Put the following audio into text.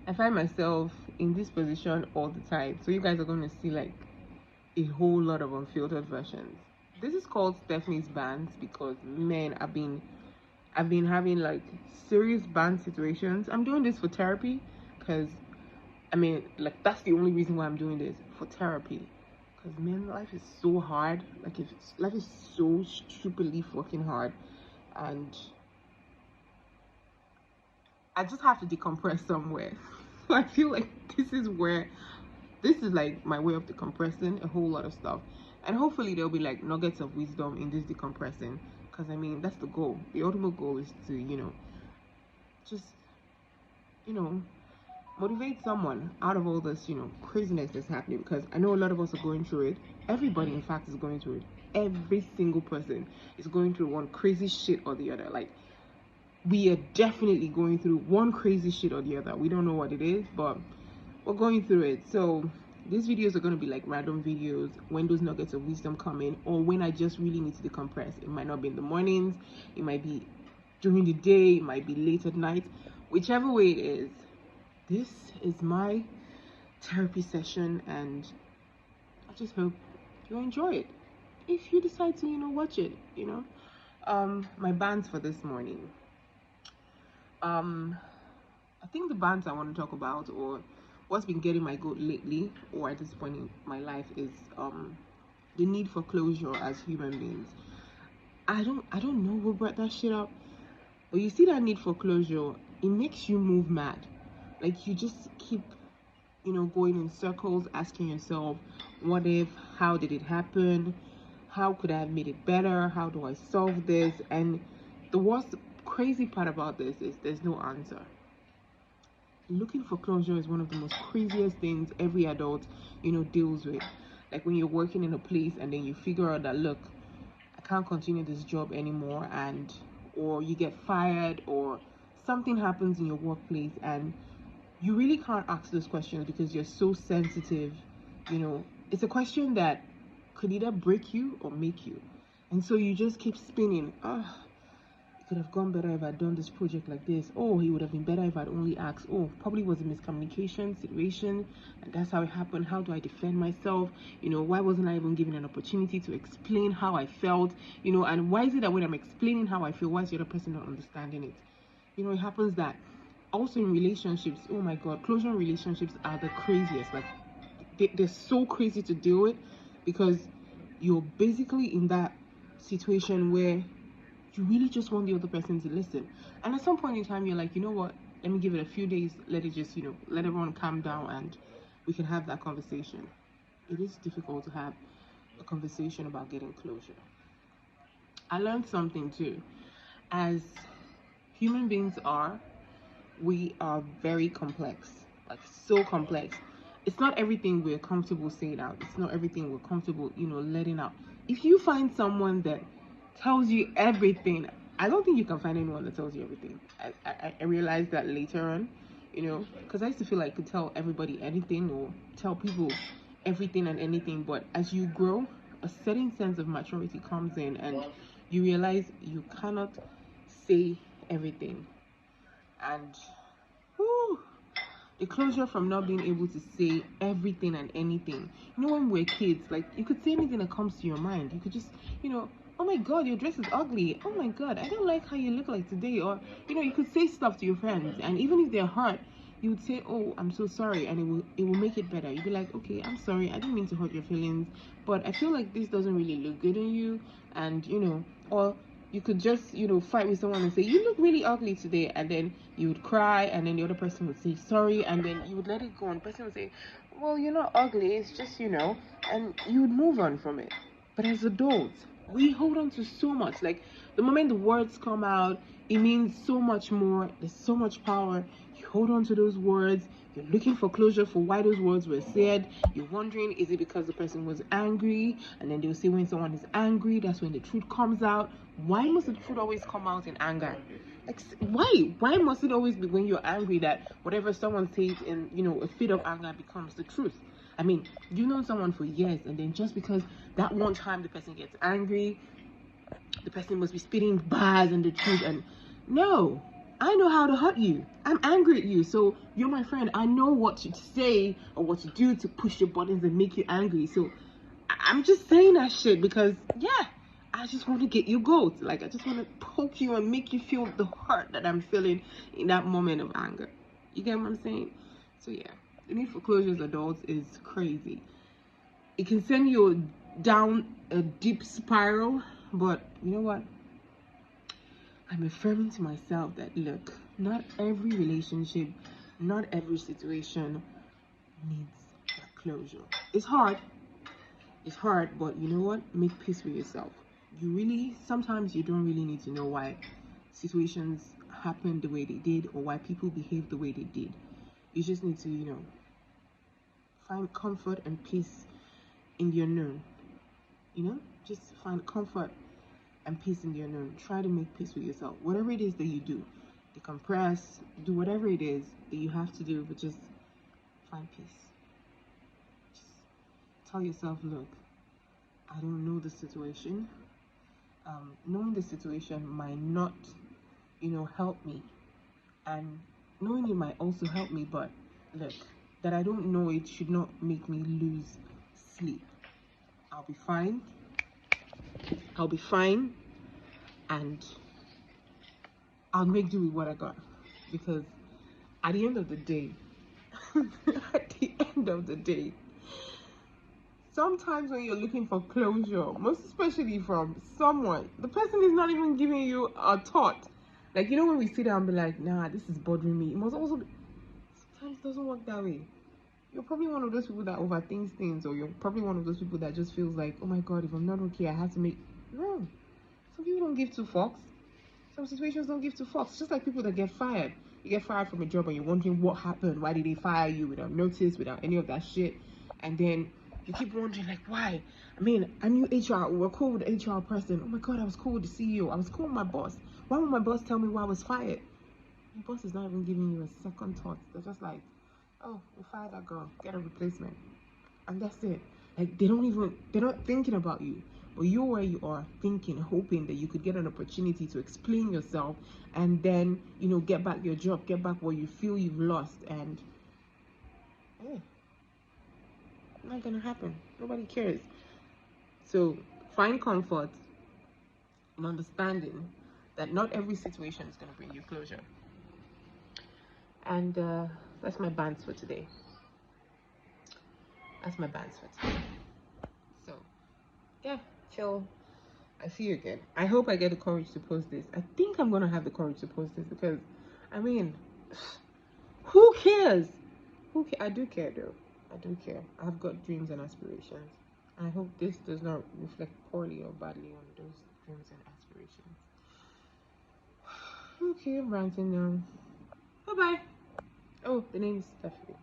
I find myself in this position all the time. So you guys are going to see like a whole lot of unfiltered versions. This is called Stephanie's Bants because man, I've been having like serious band situations. I'm doing this for therapy because I mean like that's the only reason why I'm doing this, for therapy. Because man, life is so hard. Like if life is so stupidly fucking hard, and I just have to decompress somewhere. So I feel like this is like my way of decompressing a whole lot of stuff. And hopefully there'll be like nuggets of wisdom in this decompressing. Because I mean, that's the goal. The ultimate goal is to, just, you know, motivate someone out of all this, craziness that's happening. Because I know a lot of us are going through it. Everybody, in fact, is going through it. Every single person is going through one crazy shit or the other. Like, we are definitely going through one crazy shit or the other. We don't know what it is, but we're going through it. So these videos are going to be like random videos when those nuggets of wisdom come in, or when I just really need to decompress. It might not be in the mornings, it might be during the day, it might be late at night. Whichever way it is, this is my therapy session, and I just hope you enjoy it. If you decide to, watch it, my bands for this morning. I think the bands I want to talk about, or what's been getting my goat lately, or at this point in my life, is the need for closure as human beings. I don't know who brought that shit up, but you see that need for closure, it makes you move mad. Like you just keep, going in circles, asking yourself, what if, how did it happen? How could I have made it better? How do I solve this? And the worst crazy part about this is there's no answer. Looking for closure is one of the most craziest things every adult, deals with. Like when you're working in a place and then you figure out that, look, I can't continue this job anymore, and or you get fired, or something happens in your workplace and you really can't ask those questions because you're so sensitive. It's a question that could either break you or make you. And so you just keep spinning. It could have gone better if I'd done this project like this. Oh, it would have been better if I'd only asked. Oh, probably was a miscommunication situation, and that's how it happened. How do I defend myself? Why wasn't I even given an opportunity to explain how I felt? And why is it that when I'm explaining how I feel, why is the other person not understanding it? It happens that also in relationships. Oh my God, closure in relationships are the craziest. Like they're so crazy to deal with because you're basically in that situation where you really just want the other person to listen. And at some point in time, you're like, you know what? Let me give it a few days. Let it just, let everyone calm down and we can have that conversation. It is difficult to have a conversation about getting closure. I learned something too. As human beings are, we are very complex, like so complex. It's not everything we're comfortable saying out. It's not everything we're comfortable, letting out. If you find someone that tells you everything, I don't think you can find anyone that tells you everything. I realized that later on, because I used to feel like I could tell everybody anything or tell people everything and anything. But as you grow, a certain sense of maturity comes in and you realize you cannot say everything. And whew, the closure from not being able to say everything and anything. When we're kids, like you could say anything that comes to your mind. You could just, oh my God, your dress is ugly. Oh my God, I don't like how you look like today. Or, you could say stuff to your friends, and even if they're hurt, you would say, oh, I'm so sorry, and it will make it better. You'd be like, okay, I'm sorry, I didn't mean to hurt your feelings, but I feel like this doesn't really look good on you. And or you could just fight with someone and say, you look really ugly today, and then you would cry, and then the other person would say sorry, and then you would let it go, and the person would say, well, you're not ugly, it's just and you would move on from it. But as adults, we hold on to so much. Like the moment the words come out, it means so much more. There's so much power. You hold on to those words. You're looking for closure for why those words were said. You're wondering, is it because the person was angry? And then they'll say when someone is angry, that's when the truth comes out. Why must the truth always come out in anger? Like, why? Why must it always be when you're angry that whatever someone says in, a fit of anger becomes the truth? I mean, you've known someone for years, and then just because that one time the person gets angry, the person must be spitting bars and the truth. And no, I know how to hurt you. I'm angry at you. So you're my friend. I know what to say or what to do to push your buttons and make you angry. So I'm just saying that shit because, yeah, I just want to get you goat. Like, I just want to poke you and make you feel the hurt that I'm feeling in that moment of anger. You get what I'm saying? So, yeah, the need for closure as adults is crazy. It can send you down a deep spiral, but you know what? I'm affirming to myself that, look, not every relationship, not every situation needs a closure. It's hard, but you know what? Make peace with yourself. Sometimes you don't really need to know why situations happened the way they did or why people behave the way they did. You just need to, find comfort and peace in the unknown. Just find comfort and peace in the unknown. Try to make peace with yourself. Whatever it is that you do, decompress, do whatever it is that you have to do, but just find peace. Just tell yourself, look, I don't know the situation. Knowing the situation might not, help me. And knowing it might also help me, but look, that I don't know it should not make me lose sleep. I'll be fine. I'll be fine. And I'll make do with what I got. Because at the end of the day, at the end of the day, sometimes when you're looking for closure, most especially from someone, the person is not even giving you a thought. Like, when we sit down and be like, nah, this is bothering me. It must also be, sometimes it doesn't work that way. You're probably one of those people that overthinks things, or you're probably one of those people that just feels like, oh my God, if I'm not okay, I have to make, no. Some people don't give two fucks. Some situations don't give two fucks. It's just like people that get fired. You get fired from a job and you're wondering what happened. Why did they fire you without notice, without any of that shit? And then you keep wondering, like, why? I mean, I knew HR. We were cool with the HR person. Oh my God, I was cool with the CEO. I was cool with my boss. Why would my boss tell me why I was fired? My boss is not even giving you a second thought. They're just like, oh, we fired that girl. Get a replacement. And that's it. Like, they're not thinking about you. But you're where you are, thinking, hoping that you could get an opportunity to explain yourself and then, get back your job, get back what you feel you've lost. And, hey, not gonna happen. Nobody cares. So find comfort in understanding that not every situation is gonna bring you closure. And that's my bants for today. So, yeah, chill. I see you again. I hope I get the courage to post this. I think I'm gonna have the courage to post this because, I mean, who cares? I do care though. I do care. I've got dreams and aspirations. I hope this does not reflect poorly or badly on those dreams and aspirations. Okay, I'm ranting now. Bye bye. Oh, the name is Stephanie.